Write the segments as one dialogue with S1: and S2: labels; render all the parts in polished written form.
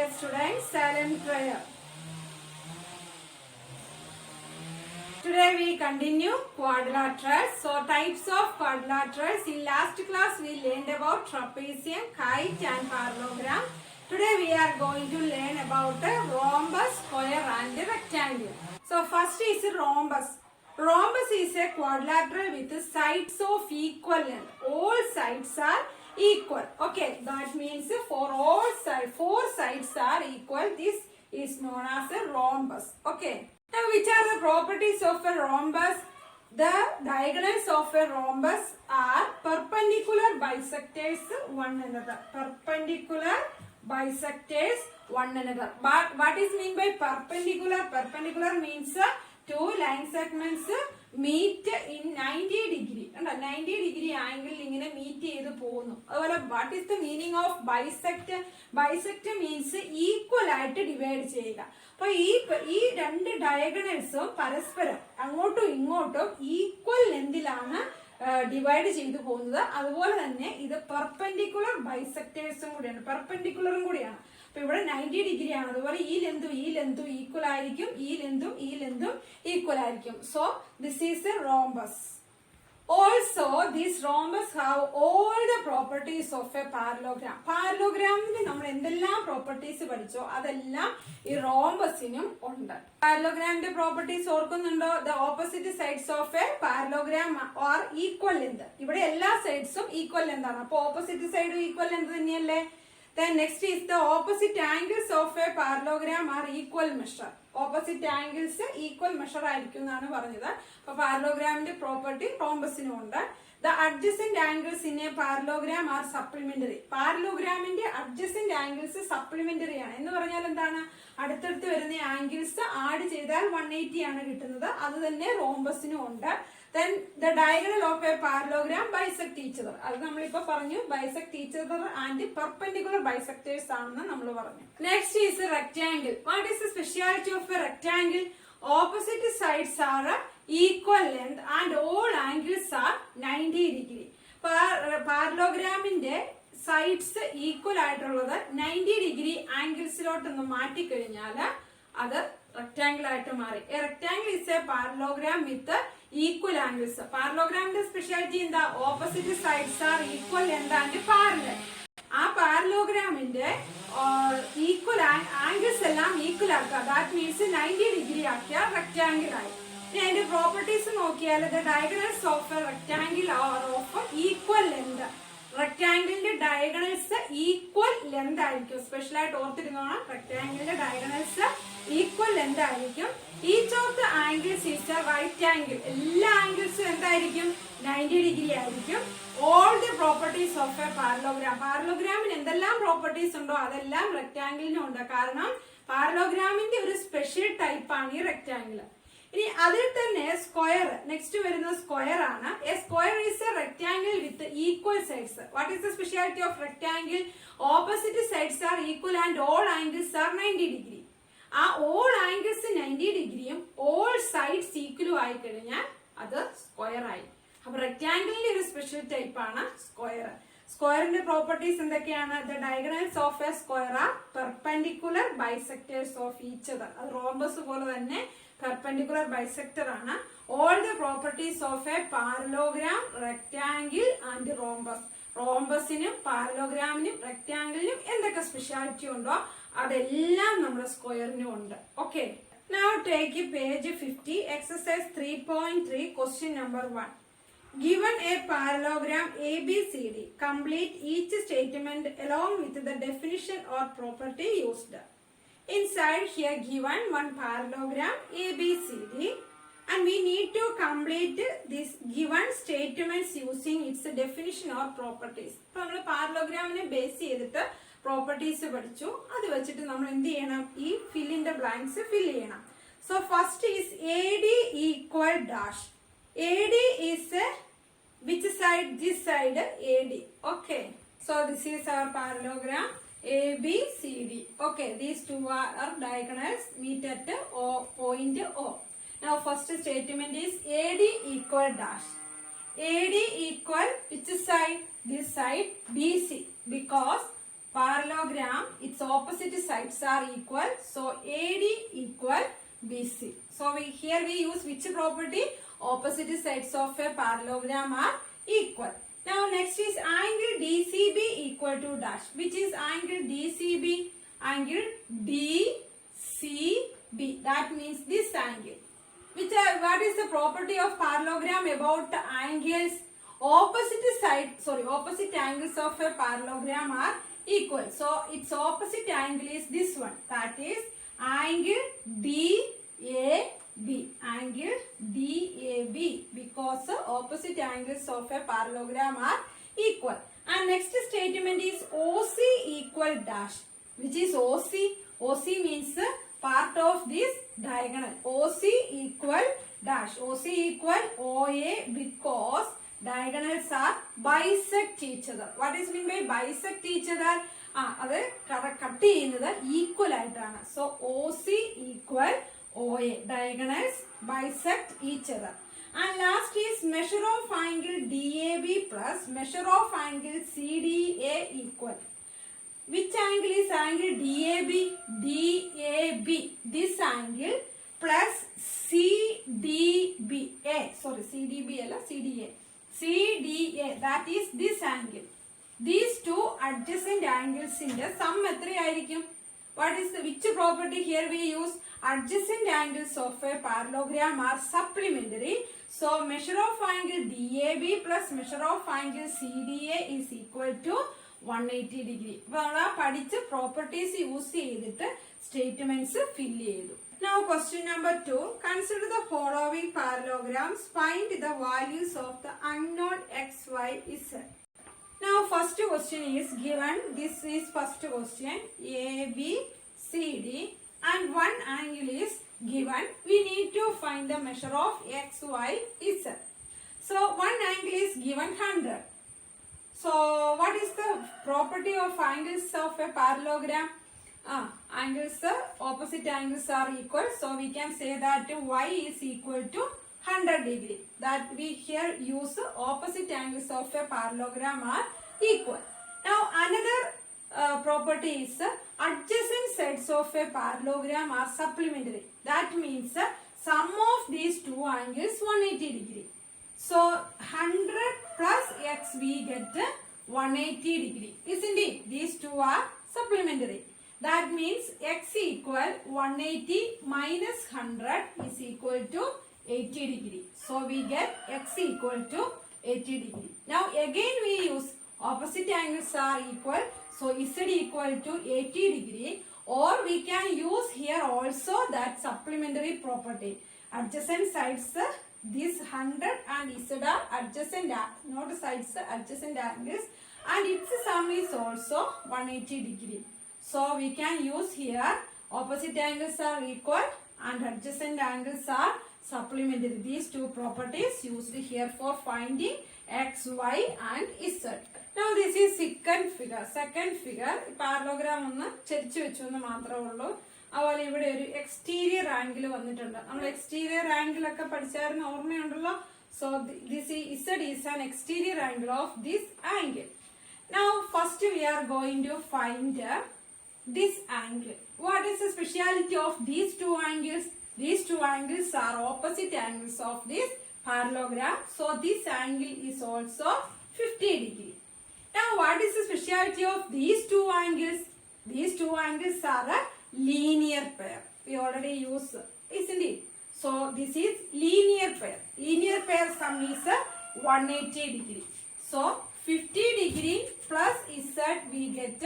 S1: Dear students, silent prayer. Today we continue quadrilaterals. So types of quadrilaterals. In last class we learned about trapezium, kite and parallelogram. Today we are going to learn about a rhombus, square and rectangle. So first is a rhombus. Rhombus is a quadrilateral with sides of equal length. All sides are equal. Okay, that means for all sides, four sides are equal. This is known as a rhombus. Okay. Now, which are the properties of a rhombus? The diagonals of a rhombus are perpendicular bisectors one another. Perpendicular bisectors one another. But what is meant by perpendicular? Perpendicular means two line segments meet in 90 degree. 90 degree angle ingane meet ചെയ്തു പോകുന്നു. അതുപോലെ what is the meaning of bisect? Bisect means equal ആയിട്ട് divide ചെയ്യുക. അപ്പോൾ ഈ രണ്ട് ഡയഗണൽസും പരസ്പരം അങ്ങോട്ടും ഇങ്ങോട്ടും ഈക്വൽ ലെന്തിലാണ് ഡിവൈഡ് ചെയ്തു പോകുന്നത്. അതുപോലെ തന്നെ ഇത് പെർപെൻഡിക്കുലർ ബൈസെക്ടേഴ്സും കൂടിയാണ്, പെർപെൻഡിക്കുലറും കൂടിയാണ്. അപ്പൊ ഇവിടെ 90 ഡിഗ്രി ആണ്. അതുപോലെ ഈ ലെന്തും ഈക്വൽ ആയിരിക്കും, ഈ ലെന്തും ഈക്വൽ ആയിരിക്കും. So this is A rhombus. Also, these rhombus have all the properties of a parallelogram. പാരലോഗ്രാമിന് നമ്മൾ എന്തെല്ലാം പ്രോപ്പർട്ടീസ് പഠിച്ചോ അതെല്ലാം ഈ റോംബസിനും ഉണ്ട്. പാരലോഗ്രാമിന്റെ പ്രോപ്പർട്ടീസ് ഓർക്കുന്നുണ്ടോ? The opposite sides of a parallelogram are equal length. ഇവിടെ എല്ലാ സൈഡ്സും ഈക്വൽ ലെന്ത് ആണ്. അപ്പൊ ഓപ്പോസിറ്റ് സൈഡും ഈക്വൽ ലെന്ത് തന്നെയല്ലേ? Then next is the opposite angles of a parallelogram are equal measure. Opposite angles equal measure ആയിരിക്കും എന്നാണ് പറഞ്ഞത്. അപ്പൊ പാരലോഗ്രാമിന്റെ പ്രോപ്പർട്ടി റോംബസിനും ഉണ്ട്. The adjacent angles in a parallelogram are supplementary. പാരലോഗ്രാമിന്റെ adjacent angles supplementary ആണ്. എന്ന് പറഞ്ഞാൽ എന്താണ്? അടുത്തടുത്ത് വരുന്ന ആംഗിൾസ് ആഡ് ചെയ്താൽ 180 ആണ് കിട്ടുന്നത്. അത് തന്നെ റോംബസിനും ഉണ്ട്. Then the diagonal of a parallelogram bisect each other. അത് നമ്മളിപ്പോ പറഞ്ഞു, bisect each other and perpendicular bisectors ആണെന്ന് നമ്മൾ പറഞ്ഞു. Next is a rectangle. What is the speciality of a rectangle? Opposite sides are equal length and all angles are 90 degree. പാരലോഗ്രാമിന്റെ sides equal ആയിട്ടുള്ളത് 90 degree ആംഗിൾസിലോട്ടൊന്ന് മാറ്റിക്കഴിഞ്ഞാൽ അത് റെക്ടാംഗിൾ ആയിട്ട് മാറി. A rectangle is a parallelogram with equal angles. പാരലോഗ്രാമിന്റെ speciality എന്താ? Opposite sides are equal length and parallel. ആ പാരലോഗ്രാമിന്റെ ഈക്വൽ ആംഗിൾസ് എല്ലാം ഈക്വൽ ആക്കുക. ദാറ്റ് മീൻസ് 90 ഡിഗ്രി ആക്കിയ റെക്ടാംഗിൾ ആയി. ഇനി അതിന്റെ പ്രോപ്പർട്ടീസ് നോക്കിയാൽ the diagonals of a rectangle are of equal length. റെക്ടാംഗിളിന്റെ ഡയഗണൽസ് ഈക്വൽ ലെന്ത് ആയിരിക്കും. സ്പെഷ്യൽ ആയിട്ട് ഓർത്തിരുന്നോണം, റെക്ടാംഗിളിന്റെ ഡയഗണൽസ് ഈക്വൽ ലെന്ത് ആയിരിക്കും. Each of the angles is a right angle. എല്ലാ ആംഗിൾസും എന്തായിരിക്കും? 90 ഡിഗ്രി ആയിരിക്കും. All the properties of a parallelogram. പാരലോഗ്രാമിന് എന്തെല്ലാം പ്രോപ്പർട്ടീസ് ഉണ്ടോ അതെല്ലാം റെക്ടാംഗിളിനും ഉണ്ട്. കാരണം പാരലോഗ്രാമിന്റെ ഒരു സ്പെഷ്യൽ ടൈപ്പാണ് ഈ റെക്ടാംഗിൾ. ഇനി അതിൽ തന്നെ സ്ക്വയർ, നെക്സ്റ്റ് വരുന്ന സ്ക്വയർ ആണ്. A square is A rectangle with equal sides. What is the speciality of rectangle? Opposite sides are equal and all angles are 90 degree. ആ ഓൾ ആംഗിൾസ് 90 ഡിഗ്രിയും ഓൾ സൈഡ്സ് ഈക്വലും ആയി കഴിഞ്ഞാൽ അത് സ്ക്വയർ ആയി. അപ്പൊ റെക്ടാംഗിളിന്റെ ഒരു സ്പെഷ്യൽ ടൈപ്പ് ആണ് സ്ക്വയർ. സ്ക്വയറിന്റെ പ്രോപ്പർട്ടീസ് എന്തൊക്കെയാണ്? The diagonals of a square are perpendicular bisectors of each other. അത് റോംബസ് പോലെ തന്നെ പെർപെൻഡിക്കുലർ ബൈസെക്ടർ ആണ്. All the properties of a parallelogram, rectangle and rhombus. റോംബസിനും പാരലോഗ്രാമിനും റെക്ടാംഗിളിനും എന്തൊക്കെ സ്പെഷ്യാലിറ്റി ഉണ്ടോ അതെല്ലാം നമ്മുടെ സ്ക്വയറിനും ഉണ്ട്. Okay, now take page 50, exercise 3.3, question number 1. Given a parallelogram ABCD, complete each statement along with the definition or property used. Inside here given one parallelogram ABCD and we need to complete this given statements using its definition or properties. അപ്പോൾ നമ്മൾ പാരലോഗ്രാമിനെ base ചെയ്തിട്ട് properties പഠിച്ചു. അത് വെച്ചിട്ട് നമ്മൾ എന്ത് ചെയ്യണം? ഈ fill in the blanks fill ചെയ്യണം. So first is AD equal dash. AD is which side? This side AD. Okay, so this is our parallelogram ABCD. Okay, these two are diagonals meet at point O. Now first statement is AD equal dash. AD equal which side? This side BC, because parallelogram, its opposite sides are equal. So AD equal BC. So here we use which property? Opposite sides of a parallelogram are equal. Now next is angle DCB equal to dash. Which is angle DCB? Angle DCB. That means this angle. What is the property of parallelogram about angles? Opposite angles of a parallelogram are equal. So its opposite angle is this one. That is angle DAB. Angle DAB, because opposite angles of a parallelogram are equal. And next statement is OC equal dash. Which is OC? OC means part of this diagonal. OC equal dash. OC equal OA because diagonals are bisect each other. What is mean by bisect each other? അത് cut ചെയ്യുന്നത് equal ആയിട്ടാണ്. So OC equal OA. Diagonals bisect each other. And last is measure of angle DAB plus measure of angle CDA equal. Which angle is angle DAB? DAB. This angle plus CDB. CDB alla CDA. CDA. That is this angle. These two adjacent angles in the sum എത്രയായിരിക്കും? What is which property here we use? Adjacent angles of a parallelogram are supplementary. So measure of angle DAB plus measure of angle CDA is equal to 180 degree. അപ്പോൾ പഠിച്ച properties use ചെയ്തിട്ട് statements ഫിൽ ചെയ്തു. Now question number 2. Consider the following parallelograms. Find the values of the unknown x, y, z. Now first question is given. This is first question. A, B, C, D and one angle is given. We need to find the measure of x, y, z. So one angle is given 100. So what is the property of angles of a parallelogram? Angles, opposite angles are equal. So we can say that y is equal to 100 degree. That we here use opposite angles of a parallelogram are equal. Now another property is adjacent sides of a parallelogram are supplementary. That means sum of these two angles 180 degree. So 100 plus x we get 180 degree. Isn't it? These two are supplementary. That means x equal 180 minus 100 is equal to 80 degree. So we get x equal to 80 degree. Now again we use opposite angles are equal. So z equal to 80 degree. Or we can use here also that supplementary property. Adjacent sides, this 100 and z are adjacent, not sides, adjacent angles. And its sum is also 180 degree. So we can use here opposite angles are equal and adjacent angles are supplementary. These two properties used here for finding x, y and z. Now this is second figure. Second figure parallelogram ഒന്ന് ചെരിച്ചു വെച്ചു എന്ന് മാത്രമേ ഉള്ളൂ. അതുപോലെ ഇവിടെ ഒരു exterior angle വന്നിട്ടുണ്ട്. നമ്മൾ എക്സ്റ്റീരിയർ ആംഗിൾ ഒക്കെ പഠിച്ചായിരുന്നു, ഓർമ്മയുണ്ടല്ലോ. So this is z is an exterior angle of this angle. Now first we are going to find this angle. What is the speciality of these two angles? These two angles are opposite angles of this parallelogram. So this angle is also 50 degree. Now what is the speciality of these two angles? These two angles are a linear pair. We already use, isn't it? So this is linear pair. Linear pair sum is 180 degree. So 50 degree plus z we get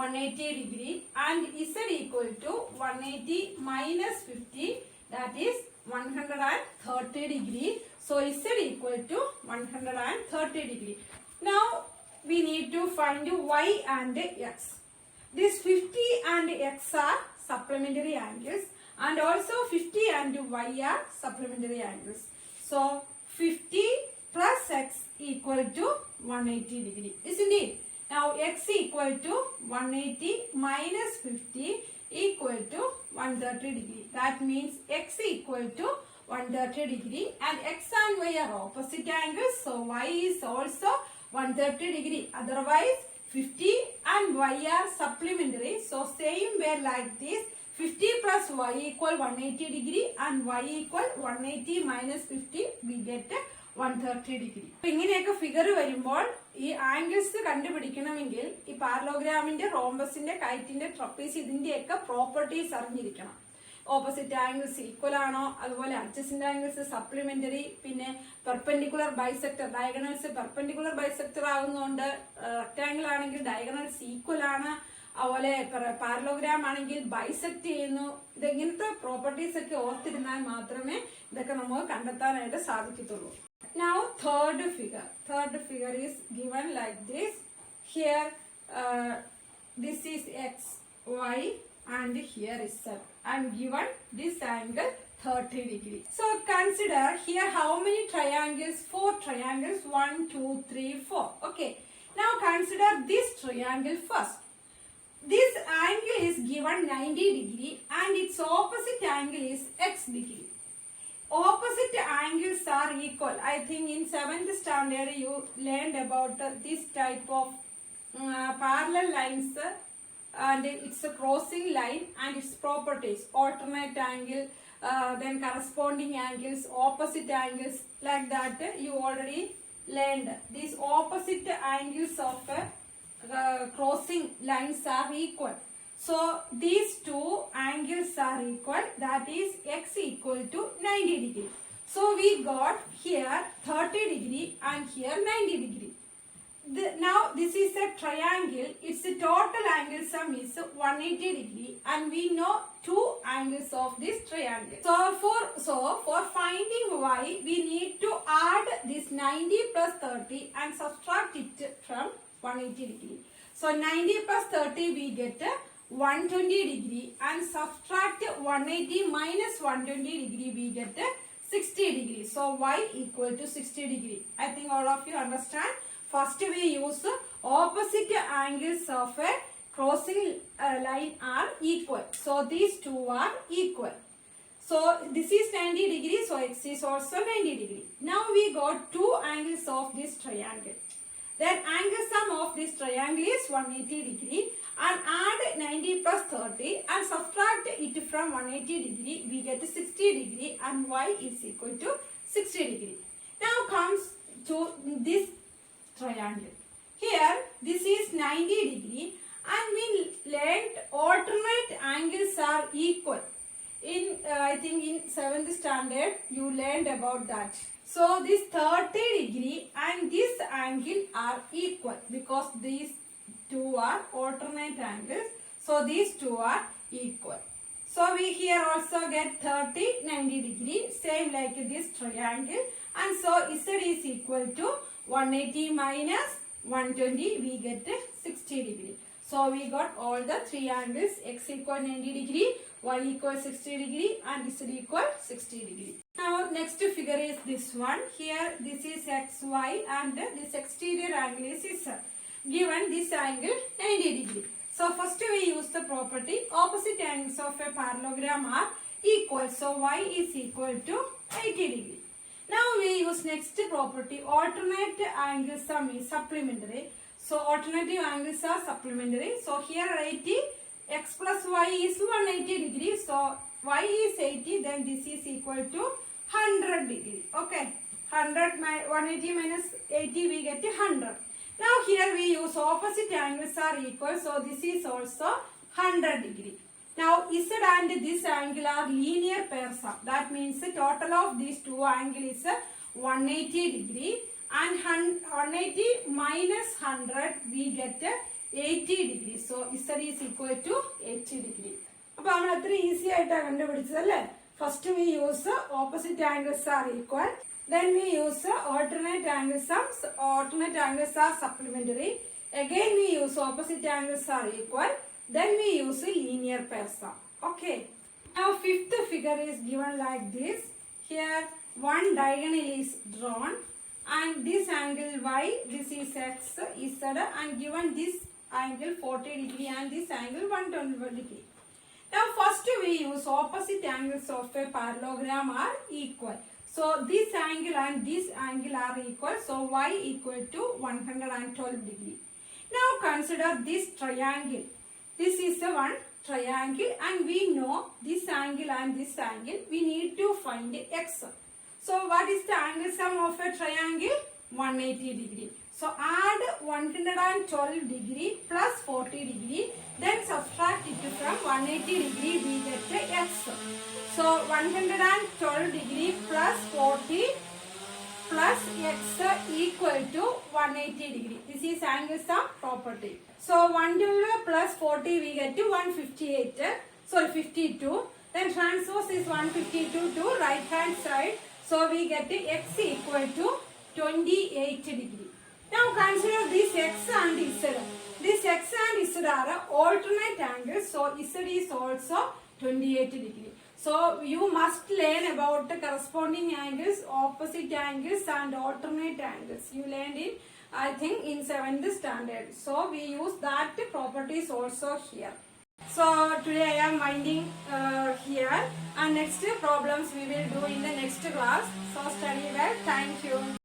S1: 180 degree and z equal to 180 minus 50, that is 130 degree. So z equal to 130 degree. Now we need to find y and x. This 50 and x are supplementary angles and also 50 and y are supplementary angles. So 50 plus x equal to 180 degree, isn't it? Now x equal to 180 minus 50 equal to 130 degree. That means x equal to 130 degree and x and y are opposite angles. So y is also 130 degree. Otherwise 50 and y are supplementary. So same way like this. 50 plus y equal 180 degree and y equal 180 minus 50 we get 130 degree. ഇങ്ങനെയൊക്കെ figure വരുമ്പോൾ ഈ angles കണ്ടുപിടിക്കണമെങ്കിൽ ഈ പാരലോഗ്രാമിന്റെ റോംബസിന്റെ കൈറ്റിന്റെ trapeze ഇതിന്റെയൊക്കെ properties അറിഞ്ഞിരിക്കണം. ഓപ്പോസിറ്റ് ആംഗിൾസ് ഈക്വൽ ആണോ, അതുപോലെ അഡ്ജസന്റ് ആംഗിൾസ് സപ്ലിമെന്ററി, പിന്നെ perpendicular bisector diagonals perpendicular bisector ആവുന്നതുകൊണ്ട് റെക്ടാംഗിൾ ആണെങ്കിൽ ഡയഗണൽസ് ഈക്വൽ ആണ്, അതുപോലെ പാരലോഗ്രാം ആണെങ്കിൽ ബൈസെക്ട് ചെയ്യുന്നു. ഇതെങ്ങനത്തെ പ്രോപ്പർട്ടീസ് ഒക്കെ ഓർത്തിരുന്നാൽ മാത്രമേ ഇതൊക്കെ നമുക്ക് കണ്ടെത്താനായിട്ട് സാധിക്കത്തുള്ളൂ. Now third figure is given like this. Here this is x, y and here is z and given this angle 30 degree. So consider here how many triangles? 4 triangles, 1, 2, 3, 4. Okay. Now consider this triangle first. This angle is given 90 degree and its opposite angle is x degree. Opposite angles are equal. I think in 7th standard you learned about this type of parallel lines and it's a crossing line and its properties. Alternate angle, then corresponding angles, opposite angles, like that you already learned. These opposite angles of crossing lines are equal. So these two angles are equal, that is x equal to 90 degree. So we got here 30 degree and here 90 degree. Now this is a triangle, its total angle sum is 180 degree and we know two angles of this triangle. So for finding y we need to add this 90 plus 30 and subtract it from 180 degree. So 90 plus 30 we get 120 degree and subtract 180 minus 120 degree we get 60 degree. So y equal to 60 degree. I think all of you understand. First we use opposite angles of a crossing line are equal. So these two are equal. So this is 90 degree, so x is also 90 degree. Now we got two angles of this triangle. Then angle sum of this triangle is 180 degree and add 90 plus 30 and subtract it from 180 degree we get 60 degree and y is equal to 60 degree. Now comes to this triangle. Here this is 90 degree and we learned alternate angles are equal. In I think in 7th standard you learned about that. So this 30 degree and this angle are equal because these two are alternate angles. So these two are equal. So we here also get 30, 90 degree, same like this triangle. And so Z is equal to 180 minus 120, we get 60 degree. So we got all the three angles, x equal 90 degree, y equal 60 degree and z equal 60 degree. Now next figure is this one. Here this is xy and this exterior angle is z. Given this angle 90 degree. So first we use the property opposite angles of a parallelogram are equal. So y is equal to 80 degree. Now we use next property alternate angle sum is supplementary. So alternative angles are supplementary. So here 80 x plus y is 180 degree. So y is 80, then this is equal to 100 degree. Okay, 180 minus 80 we get 100. Now here we use opposite angles are equal. So this is also 100 degree. Now z and this angle are linear pairs. That means the total of these two angles is 180 degree. And 180 minus 100 we get 80 degree. So Z is equal to 80 degree. അപ്പോൾ നമ്മൾ അത്ര easy ആയിട്ടാണ് കണ്ടുപിടിച്ചതല്ലേ. First we use opposite angles are equal. Then we use alternate angles sums. Alternate angles are supplementary. Again we use opposite angles are equal. Then we use linear pair sum. Okay. Now fifth figure is given like this. Here one diagonal is drawn. And this angle y, this is x, z and given this angle 40 degree and this angle 120 degree. Now first we use opposite angles of a parallelogram are equal. So this angle and this angle are equal. So y equal to 112 degree. Now consider this triangle. This is the one triangle and we know this angle and this angle. We need to find x. So what is the angle sum of a triangle? 180 degree. So add 112 degree plus 40 degree, then subtract it from 180 degree, we get x. So 112 degree plus 40 plus x equal to 180 degree. This is angle sum property. So 112 plus 40 we get to 52. Then transpose is 152 to right hand side. So we get x equal to 28 degree. Now consider this x and z. This x and z are alternate angles. So z is also 28 degree. So you must learn about the corresponding angles, opposite angles and alternate angles. You learned in, I think, in 7th standard. So we use that properties also here. So today I am winding here, and next problems we will do in the next class. So study well. Thank you.